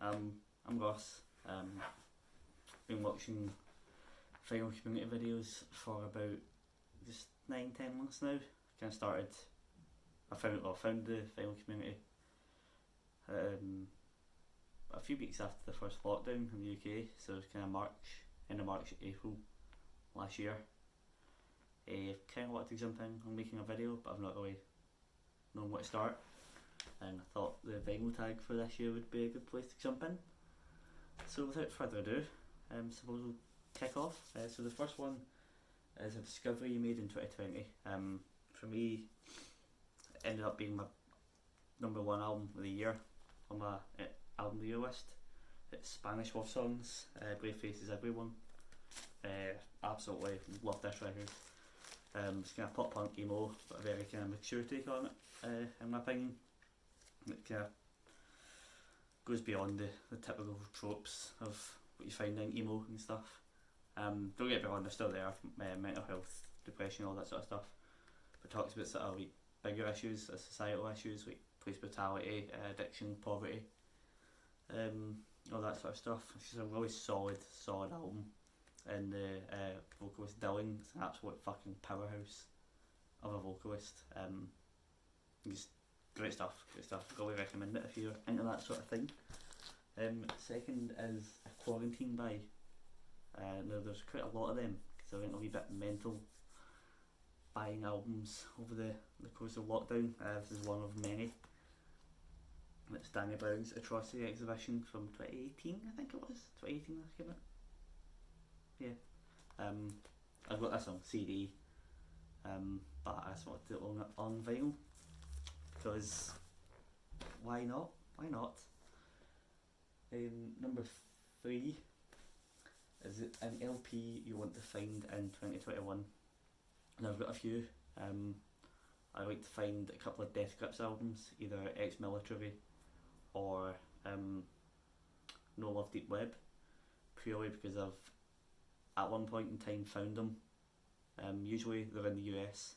I'm Ross. Been watching Final Community videos for about just 9-10 months now. Kind of started. I found the Final Community a few weeks after the first lockdown in the UK, so it was kind of end of March, April last year. I've kind of wanted to jump in on making a video, but I've not really known where to start. And I thought the vinyl tag for this year would be a good place to jump in. So without further ado, suppose we'll kick off. So the first one is a discovery you made in 2020. For me, it ended up being my number one album of the year on my album of the year list. It's Spanish Love Songs, Brave Faces Everyone. Absolutely love this record. It's kind of pop punk emo, but a very kind of mature take on it, in my opinion. It kind of goes beyond the typical tropes of what you find in emo and stuff. Don't get me wrong, they're still there, mental health, depression, all that sort of stuff. But talks about sort of like bigger issues, societal issues like police brutality, addiction, poverty, all that sort of stuff. It's just a really solid album. And the vocalist Dylan is an absolute fucking powerhouse of a vocalist. Just great stuff. Really recommend it if you're into that sort of thing. Second is A Quarantine by. Now there's quite a lot of them because I went a wee bit mental buying albums over the course of lockdown. This is one of many. It's Danny Brown's Atrocity Exhibition from 2018, I think it was. 2018 this came out. Yeah. I've got this on CD, but I just wanted to own it on vinyl because why not? Number 3 is it an LP you want to find in 2021, and I've got a few. I like to find a couple of Death Grips albums, either Ex-Military or No Love Deep Web, purely because I've at one point in time found them. Usually they're in the US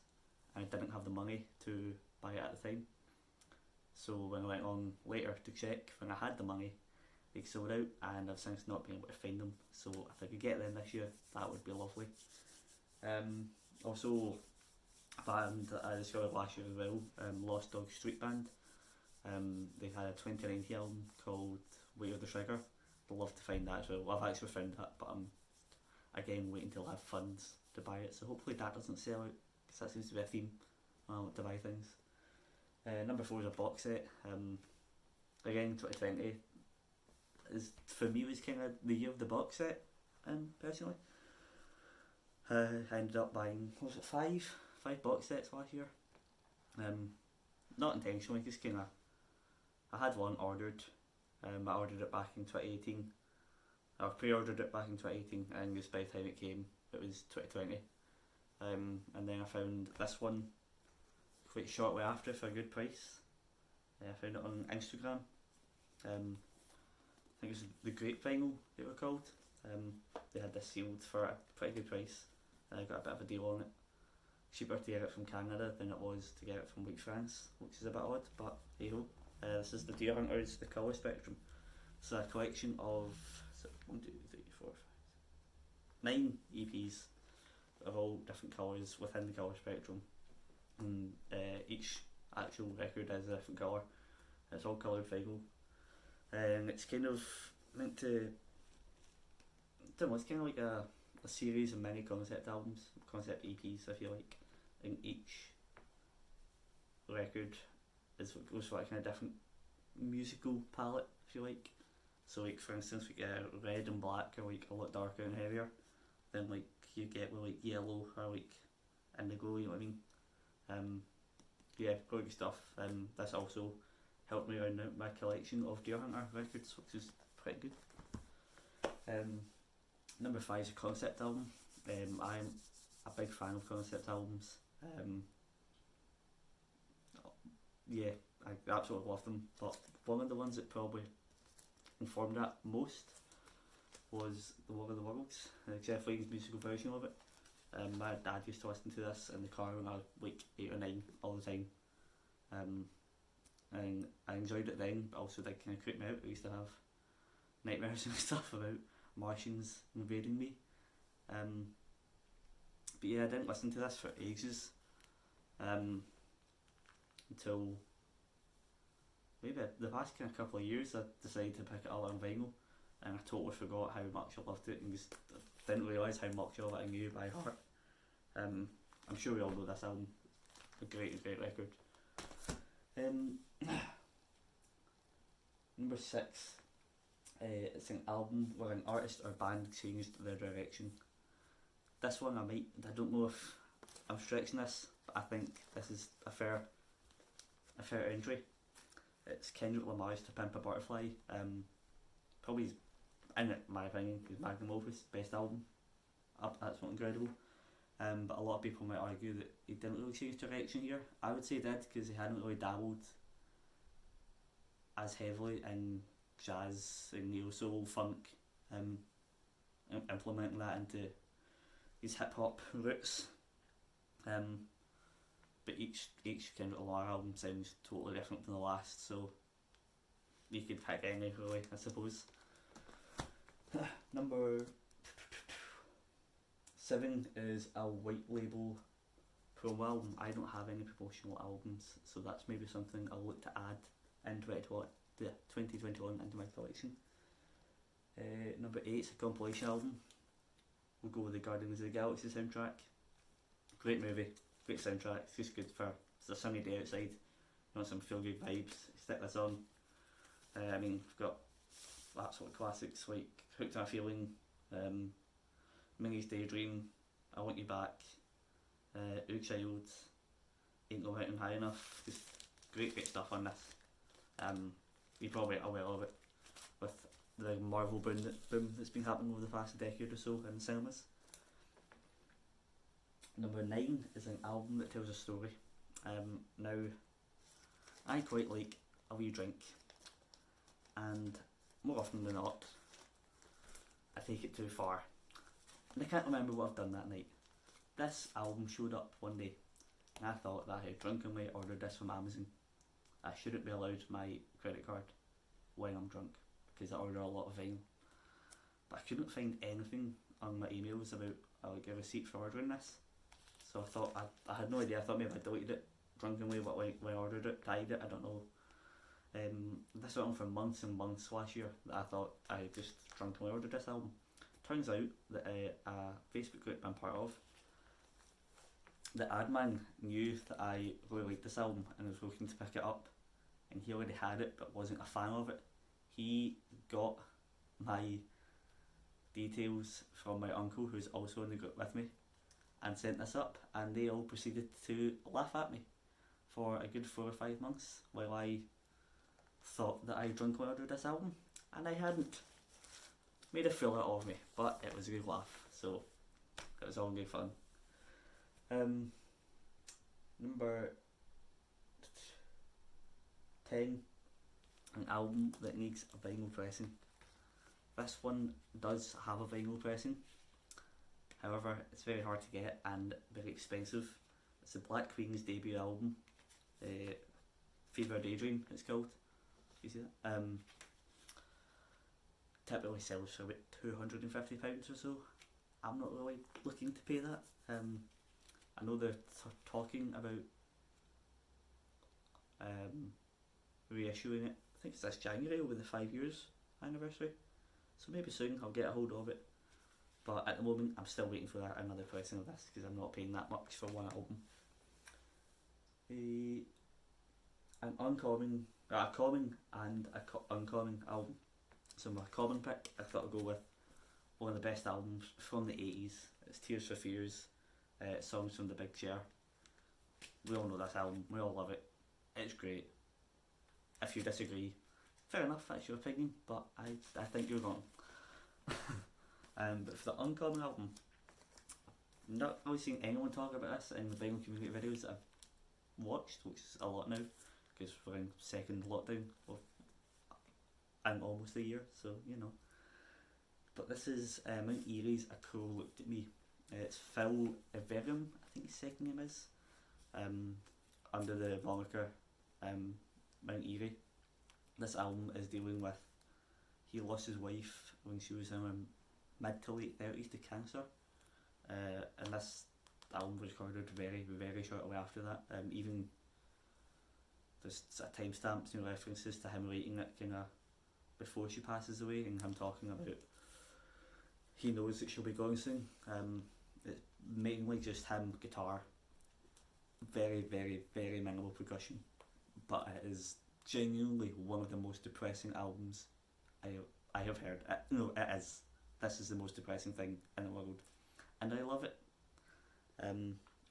and I didn't have the money to buy it at the time. So when I went on later to check, when I had the money, they sold out and I've since not been able to find them. So if I could get them this year, that would be lovely. Also, a band that I discovered last year as well, Lost Dog Street Band. They had a 2019 album called Weight of the Trigger. I'd love to find that as well. I've actually found that, but I'm again waiting till I have funds to buy it. So hopefully that doesn't sell out, because that seems to be a theme when I want to buy things. Number 4 is a box set. Again, 2020 is for me was kind of the year of the box set. Personally, I ended up buying, what was it, five box sets last year. Not intentionally, just kind of. I had one ordered. I ordered it back in 2018. I pre-ordered it back in 2018, and just by the time it came, it was 2020. And then I found this one quite shortly after for a good price. I found it on Instagram. I think it was the Grape Vinyl they were called. They had this sealed for a pretty good price, and I got a bit of a deal on it. Cheaper to get it from Canada than it was to get it from France, which is a bit odd, but hey ho. This is the Deer Hunters, the Colour Spectrum. It's a collection of 9 EPs of all different colours within the colour spectrum, and each actual record is a different colour. It's all coloured vinyl, and it's kind of meant to, I don't know, it's kind of like a series of mini concept albums, concept EPs if you like, and each record is what goes for a kind of different musical palette if you like. So like for instance, we get red and black are like a lot darker and heavier than like you get with like yellow or like indigo, you know what I mean? Yeah, quite good stuff. This also helped me round out my collection of Deer Hunter records, which is pretty good. Number 5 is a concept album. I'm a big fan of concept albums. Yeah, I absolutely love them, but one of the ones that probably informed that most was The War of the Worlds, Jeff Lynne's musical version of it. My dad used to listen to this in the car when I was like 8 or 9 all the time, and I enjoyed it then, but also did kind of creep me out. I used to have nightmares and stuff about Martians invading me. But yeah, I didn't listen to this for ages, until maybe the past kind of couple of years. I decided to pick it up on vinyl, and I totally forgot how much I loved it, and just didn't realise how much of it I knew by heart. I'm sure we all know this album. A great record. Number 6. It's an album where an artist or band changed their direction. This one I don't know if I'm stretching this, but I think this is a fair entry. It's Kendrick Lamar's To Pimp a Butterfly. Probably, in my opinion, his magnum opus, best album. That's not incredible. But a lot of people might argue that he didn't really change direction here. I would say he did, because he hadn't really dabbled as heavily in jazz and neo soul, funk, implementing that into his hip hop roots. But each Kendrick Lamar album sounds totally different from the last, so you could pick any really, I suppose. Number 7 is a white label promo album. I don't have any promotional albums, so that's maybe something I'll look to add in 2021 into my collection. Number 8 is a compilation album. We'll go with the Guardians of the Galaxy soundtrack. Great movie, great soundtrack. It's just good for, it's a sunny day outside, you want some feel good vibes, stick this on. We've got absolute classics like Hooked on a Feeling, Minnie's Daydream, I Want You Back, Oog Child, Ain't No Mountain High Enough. Just great stuff on this. You're probably aware of it with the Marvel boom that's been happening over the past decade or so in cinemas. Number 9 is an album that tells a story. Now, I quite like a wee drink, and more often than not, I take it too far. And I can't remember what I've done that night. This album showed up one day, and I thought that I had drunkenly ordered this from Amazon. I shouldn't be allowed my credit card when I'm drunk, because I order a lot of vinyl. But I couldn't find anything on my emails about a receipt for ordering this. So I thought, I had no idea. I thought maybe I deleted it drunkenly, but when I ordered it, tied it, I don't know. This went on for months and months last year that I thought I just drunkenly ordered this album. Turns out that a Facebook group I'm part of, the admin knew that I really liked this album and was looking to pick it up, and he already had it but wasn't a fan of it. He got my details from my uncle, who's also in the group with me, and sent this up, and they all proceeded to laugh at me for a good 4 or 5 months while I thought that I drunkenly ordered this album, and I hadn't. Made a fool out of me, but it was a good laugh, so it was all good fun. Number 10, an album that needs a vinyl pressing. This one does have a vinyl pressing, however it's very hard to get and very expensive. It's the Black Queen's debut album, Fever Daydream it's called. You see that? Typically sells for about £250 or so. I'm not really looking to pay that. I know they're talking about reissuing it. I think it's this January over the 5 years anniversary. So maybe soon I'll get a hold of it. But at the moment I'm still waiting for another pressing of this, because I'm not paying that much for one album. An common and uncommon album. So my common pick, I thought I'd go with one of the best albums from the 80s. It's Tears for Fears, Songs from the Big Chair. We all know this album, we all love it. It's great. If you disagree, fair enough, that's your opinion, but I think you're wrong. But for the uncommon album, I've not really seen anyone talk about this in the vinyl community videos that I've watched, which is a lot now, because we're in second lockdown and almost a year, so you know. But this is Mount Erie's A Crow Looked at Me. It's Phil Everum, I think his second name is, under the moniker Mount Erie. This album is dealing with he lost his wife when she was in her mid to late 30s to cancer, and this album was recorded very, very shortly after that. Even there's sort of timestamps and references to him writing it kind of before she passes away, and him talking about he knows that she'll be going soon. It's mainly just him, guitar, very, very, very minimal percussion, but it is genuinely one of the most depressing albums I have heard. No, it is. This is the most depressing thing in the world, and I love it.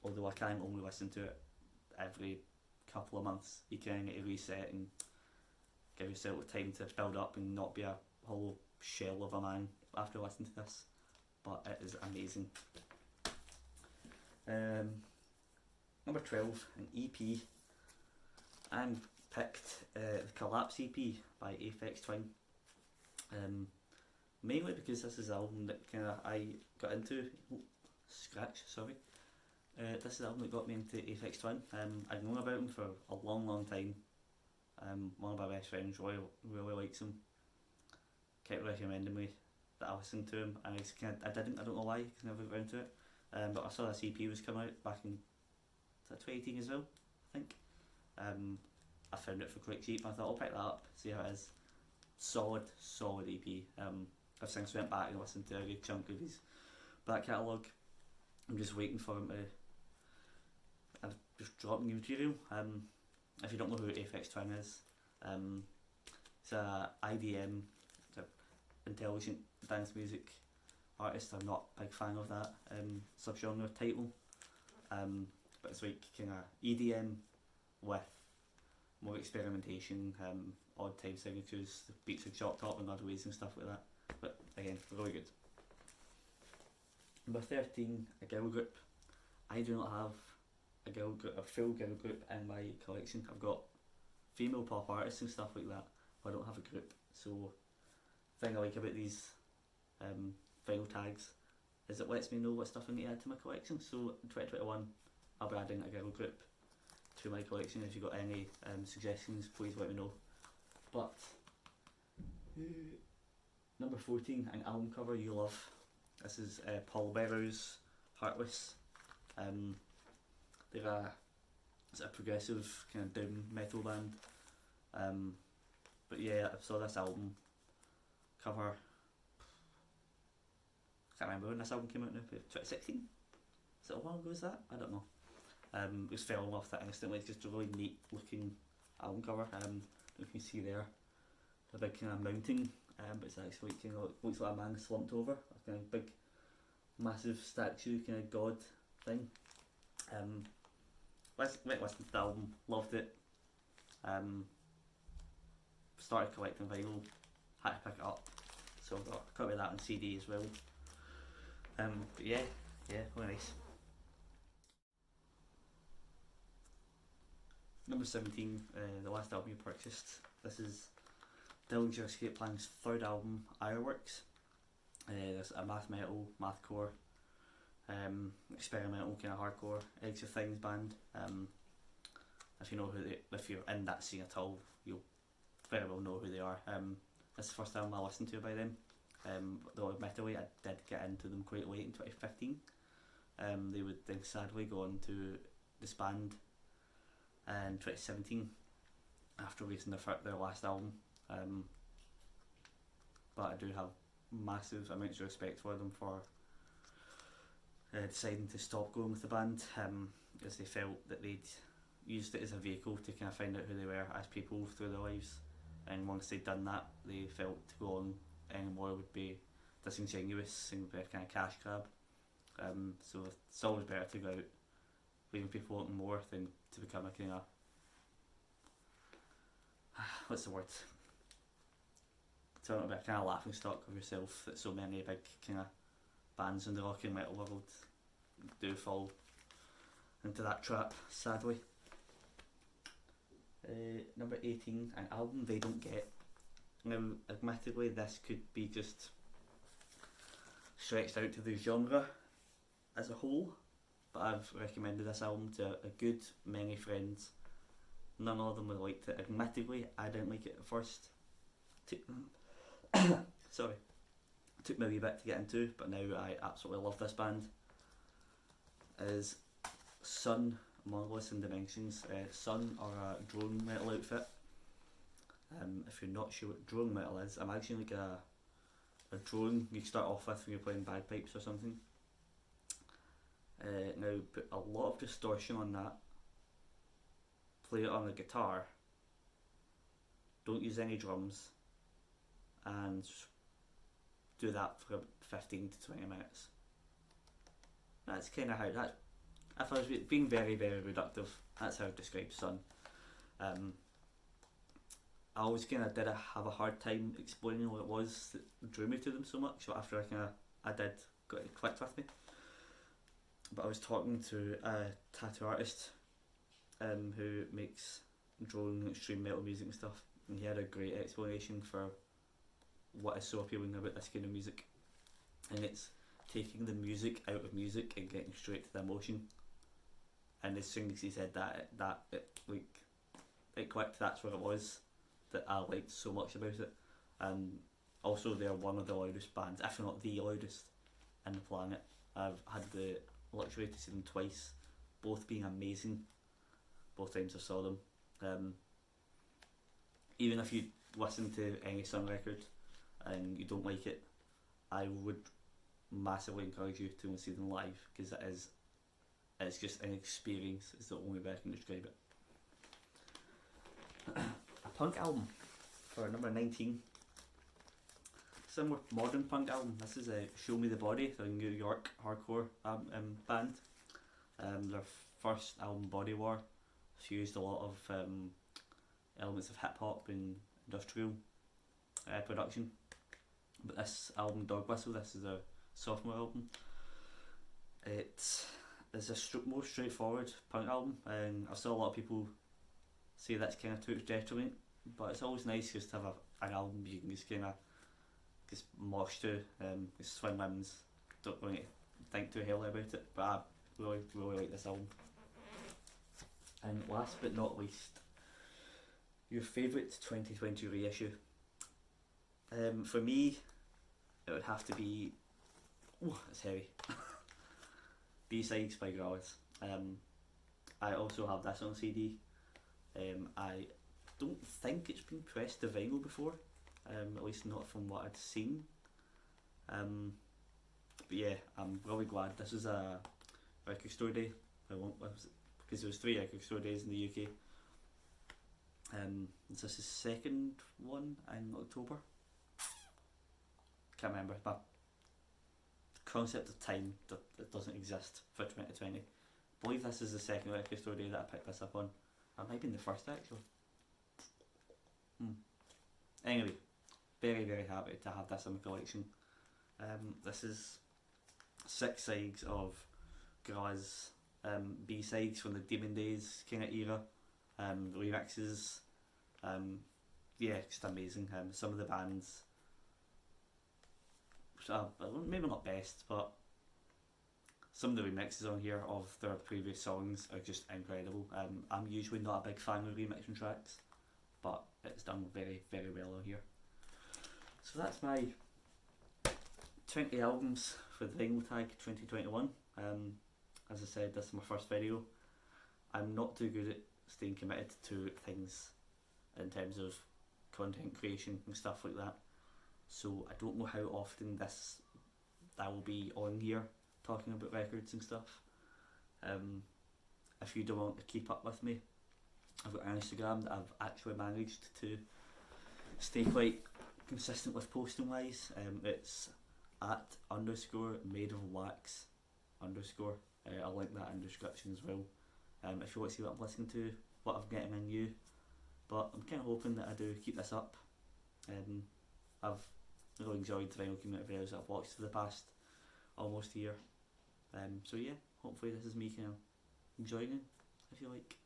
Although I can only listen to it every couple of months, you kind of need to reset and give yourself time to build up and not be a whole shell of a man after listening to this. But it is amazing. Number 12, an EP. And picked the Collapse EP by Aphex Twin. Mainly because this is an album that I got into. This is the album that got me into Aphex Twin. I'd known about him for a long, long time. One of my best friends really likes him. Kept recommending me that I listened to him, and I don't know why, because I never got around to it. But I saw this EP was coming out back in 2018 as well, I think. I found it for quite cheap, and I thought I'll pick that up, see how it is. Solid EP. I've since went back and listened to a good chunk of his back catalogue. I'm just waiting for him to just drop new material. If you don't know who Aphex Twin is, it's a IDM, it's a intelligent dance music artist. I'm not a big fan of that subgenre title, but it's like kind of EDM with more experimentation, odd time signatures, the beats are chopped up in other ways and stuff like that. But again, really good. Number 13, a girl group. I do not have a full girl group in my collection. I've got female pop artists and stuff like that, but I don't have a group. So the thing I like about these vinyl tags is it lets me know what stuff I need to add to my collection. So in 2021 I'll be adding a girl group to my collection. If you've got any suggestions, please let me know. But number 14, an album cover you love. This is Paul Bearer's Heartless. They're a progressive kind of doom metal band. But yeah, I saw this album cover. I can't remember when this album came out now. 2016? Is it a while ago? Is that? I don't know. Just fell in love with it instantly. It's just a really neat looking album cover. You can see there a big kind of mountain, but it's actually kind of looks like a man slumped over, a kind of big, massive statue, kind of god thing. Went listening to the album, loved it. Started collecting vinyl, had to pick it up, so I got a copy of that on CD as well. But yeah, really nice. Number 17, the last album you purchased. This is Dillinger Escape Plan's third album, Ironworks. There's a math metal, mathcore, experimental kind of hardcore Eggs of Things band. If you're in that scene at all, you'll very well know who they are. This is the first album I listened to by them. Though admittedly I did get into them quite late in 2015. They would then sadly go on to disband in 2017 after releasing their last album. But I do have massive amounts of respect for them for deciding to stop going with the band, as they felt that they'd used it as a vehicle to kind of find out who they were as people through their lives, and once they'd done that they felt to go on anymore would be disingenuous and would be a kind of cash grab. So it's always better to go out leaving people wanting more than to become a kind of what's the word? To be a kind of laughing stock of yourself that so many big kind of bands in the rock and metal world do fall into that trap, sadly. Number 18, an album they don't get. Now, admittedly, this could be just stretched out to the genre as a whole, but I've recommended this album to a good many friends. None of them have liked it. Admittedly, I didn't like it at first. Sorry. It took me a wee bit to get into, but now I absolutely love this band. Is Sun, Monolith and Dimensions. Sun are a drone metal outfit. If you're not sure what drone metal is, imagine like a drone you start off with when you're playing bagpipes or something. Now put a lot of distortion on that, play it on the guitar, don't use any drums, and do that for 15 to 20 minutes. That's kind of how that. If I was being very, very reductive, that's how I describe Sun. I always kind of did have a hard time explaining what it was that drew me to them so much. So after I did, it clicked with me. But I was talking to a tattoo artist who makes drone extreme metal music and stuff, and he had a great explanation for what is so appealing about this kind of music, and it's taking the music out of music and getting straight to the emotion. And as soon as he said that it clicked. That's what it was that I liked so much about it. And also, they're one of the loudest bands, if not the loudest, in the planet. I've had the luxury to see them twice, both being amazing. Both times I saw them. Even if you listen to any Sun record and you don't like it, I would massively encourage you to go and see them live, because it's just an experience. It's the only way I can describe it. A punk album for number 19. Some more modern punk album. This is a Show Me the Body, the New York hardcore band. Their first album, Body War, fused a lot of elements of hip hop and industrial production. But this album, Dog Whistle, this is a sophomore album. It is a more straightforward punk album, and I've seen a lot of people say that's kind of to its detriment, but it's always nice just to have an album you can just kind of just mosh to. Swing limbs, don't really think too heavily about it, but I really like this album. And last but not least, your favourite 2020 reissue. For me, it would have to be, it's heavy, B-Sides by Gorillaz. I also have this on CD. I don't think it's been pressed to vinyl before, at least not from what I'd seen. But yeah, I'm really glad this is a record store day. Because there was 3 record store days in the UK. Is this the second one in October? Can't remember, but the concept of time that doesn't exist for 2020. I believe this is the second record store day that I picked this up on. It might have been the first actually. Anyway, very, very happy to have this in my collection. This is 6 sides of Gorillaz B-sides from the Demon Days kind of era, remixes. Yeah, just amazing. Some of the bands, maybe not best, but some of the remixes on here of their previous songs are just incredible. I'm usually not a big fan of remixing tracks, but it's done very, very well on here. So that's my 20 albums for the Vinyl Tag 2021. As I said, this is my first video. I'm not too good at staying committed to things in terms of content creation and stuff like that. So I don't know how often I will be on here talking about records and stuff. If you don't want to keep up with me, I've got an Instagram that I've actually managed to stay quite consistent with posting wise. It's @_made_of_wax_. I'll link that in the description as well. If you want to see what I'm listening to, what I'm getting in new. But I'm kind of hoping that I do keep this up. I've really enjoyed the vinyl community videos that I've watched for the past almost a year. So yeah, hopefully this is me kind of enjoying it, if you like.